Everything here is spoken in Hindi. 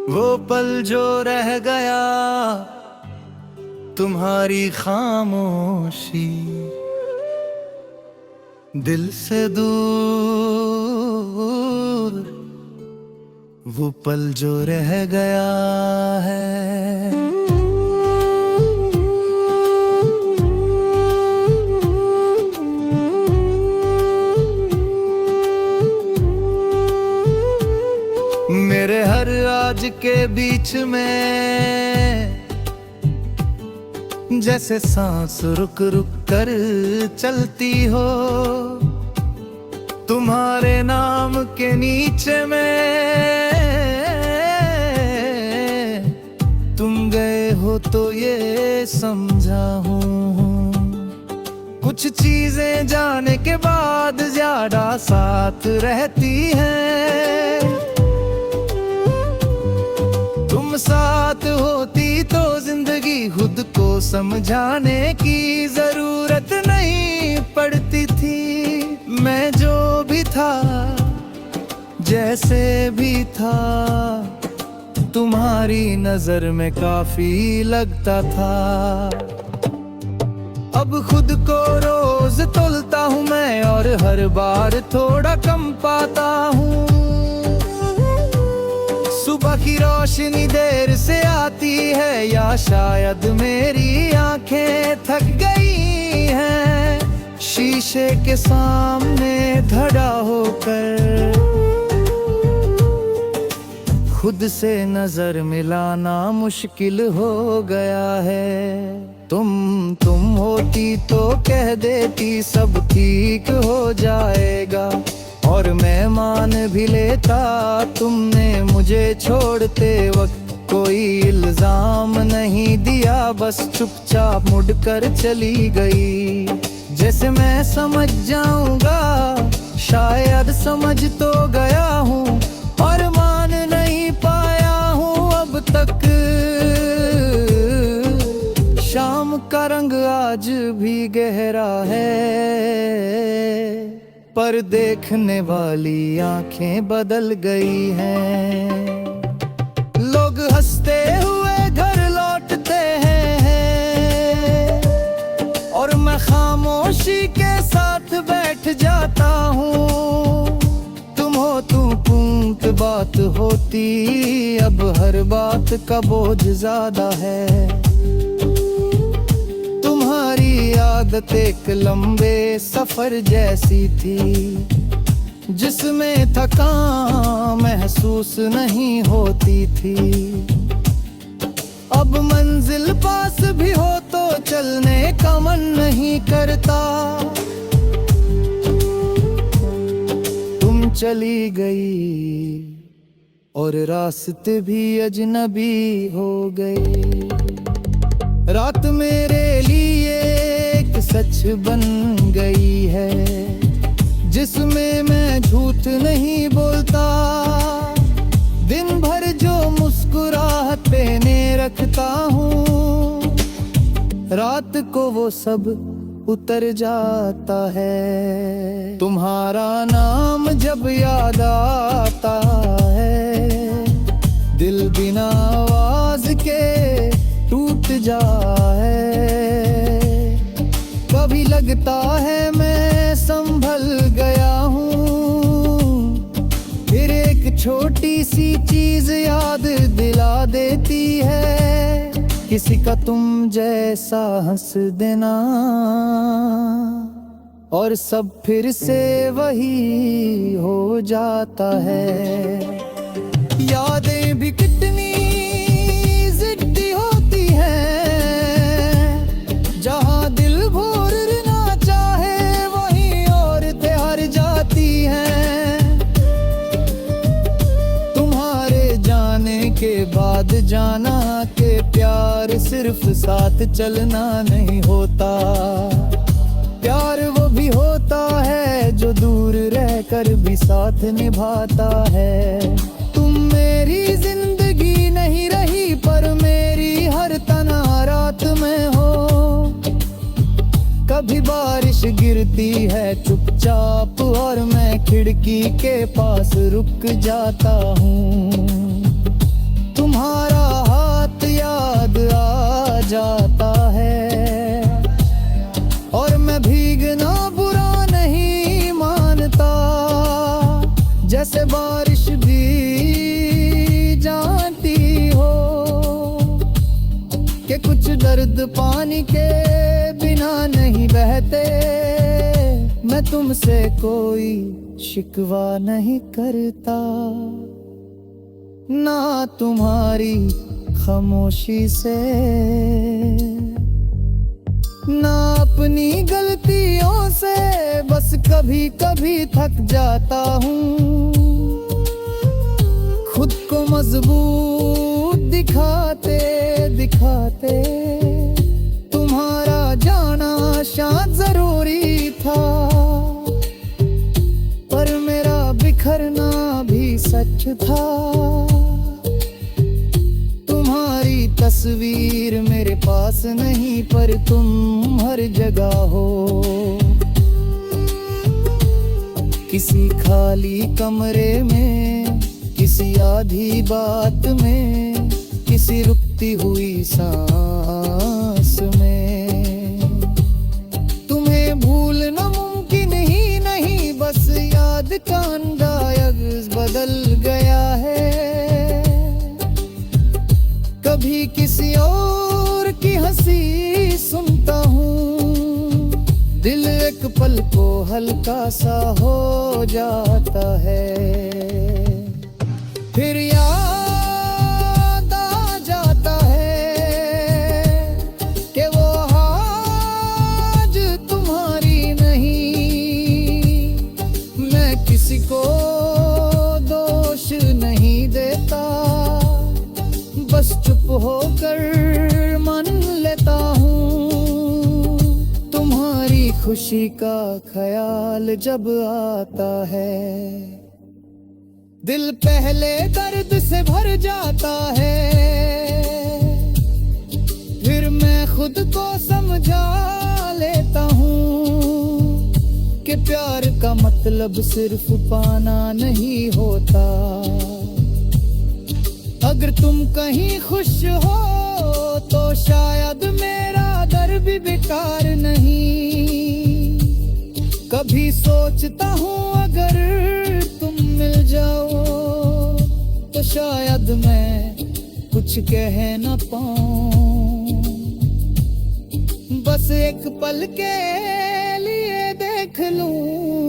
वो पल जो रह गया तुम्हारी खामोशी, दिल से दूर वो पल जो रह गया है। मेरे हर आज के बीच में जैसे सांस रुक रुक कर चलती हो, तुम्हारे नाम के नीचे में तुम गए हो तो ये समझा हूँ। कुछ चीजें जाने के बाद ज्यादा साथ रहती हैं, तुम साथ होती तो जिंदगी खुद को समझाने की जरूरत नहीं पड़ती थी। मैं जो भी था जैसे भी था तुम्हारी नजर में काफी लगता था। अब खुद को रोज तोलता हूँ मैं और हर बार थोड़ा कम पाता हूँ। सुबह की रोशनी देर से आती है या शायद मेरी आंखें थक गई हैं, शीशे के सामने खड़ा होकर खुद से नजर मिलाना मुश्किल हो गया है। तुम होती तो कह देती सब ठीक हो जाएगा, और मैं मान भी लेता तुमने मुझे छोड़ते वक्त कोई इल्जाम नहीं दिया, बस चुपचाप मुड़कर चली गई। जैसे मैं समझ जाऊंगा शायद समझ तो गया हूँ, और मान नहीं पाया हूँ अब तक। शाम का रंग आज भी गहरा है, पर देखने वाली आंखें बदल गई हैं। लोग हंसते हुए घर लौटते हैं और मैं खामोशी के साथ बैठ जाता हूँ। तुम हो तुम बात होती, अब हर बात का बोझ ज्यादा है। तुम्हारी आदत एक लंबे सफर जैसी थी, जिसमें थकान महसूस नहीं होती थी। अब मंजिल पास भी हो तो चलने का मन नहीं करता। तुम चली गई और रास्ते भी अजनबी हो गए। रात मेरे लिए एक सच बन गई है, जिसमें मैं झूठ नहीं बोलता। दिन भर जो मुस्कुराहटें रखता हूँ, रात को वो सब उतर जाता है। तुम्हारा नाम जब याद आता है, दिल बिना आवाज के टूट जाए। कभी लगता है मैं संभल गया हूँ, फिर एक छोटी सी चीज याद दिला देती है, किसी का तुम जैसा हंस देना, और सब फिर से वही हो जाता है। यादें भी कितनी जिद्दी होती हैं, जहाँ दिल भूलना चाहे वहीं औरतें हार जाती हैं। तुम्हारे जाने के बाद जाना के प्यार सिर्फ साथ चलना नहीं होता। प्यार वो भी होता है जो दूर रहकर भी साथ निभाता है। तुम मेरी जिंदगी नहीं रही, पर मेरी हर तना रात में हो। कभी बारिश गिरती है चुपचाप और मैं खिड़की के पास रुक जाता हूँ। तुम्हारा हाथ याद आ जाता है, और मैं भीगना बुरा नहीं मानता। जैसे बारिश भी जानती हो कि कुछ दर्द पानी के बिना नहीं बहते। मैं तुमसे कोई शिकवा नहीं करता, ना तुम्हारी खामोशी से, ना अपनी गलतियों से। बस कभी कभी थक जाता हूँ, खुद को मजबूत दिखाते दिखाते। तुम्हारा जाना शायद जरूरी था, पर मेरा बिखरना भी सच था। तुम्हारी तस्वीर मेरे पास नहीं, पर तुम हर जगह हो। किसी खाली कमरे में, किसी आधी बात में, किसी रुकती हुई सांस में। तुम्हें भूलना मुमकिन ही नहीं, बस याद का अंदाज बदल गया है। कभी किसी और की हंसी सुनता हूँ, दिल एक पल को हल्का सा हो जाता है। फिर याद आ जाता है कि वो आज तुम्हारी नहीं। मैं किसी को दोष नहीं देता, बस चुप होकर मान लेता हूँ। तुम्हारी खुशी का ख्याल जब आता है, दिल पहले दर्द से भर जाता है। फिर मैं खुद को समझा लेता हूँ कि प्यार का मतलब सिर्फ पाना नहीं होता। अगर तुम कहीं खुश हो तो शायद मेरा दर भी बेकार नहीं। कभी सोचता हूँ अगर तुम मिल जाओ तो शायद मैं कुछ कह न पाऊं। बस एक पल के लिए देख लूं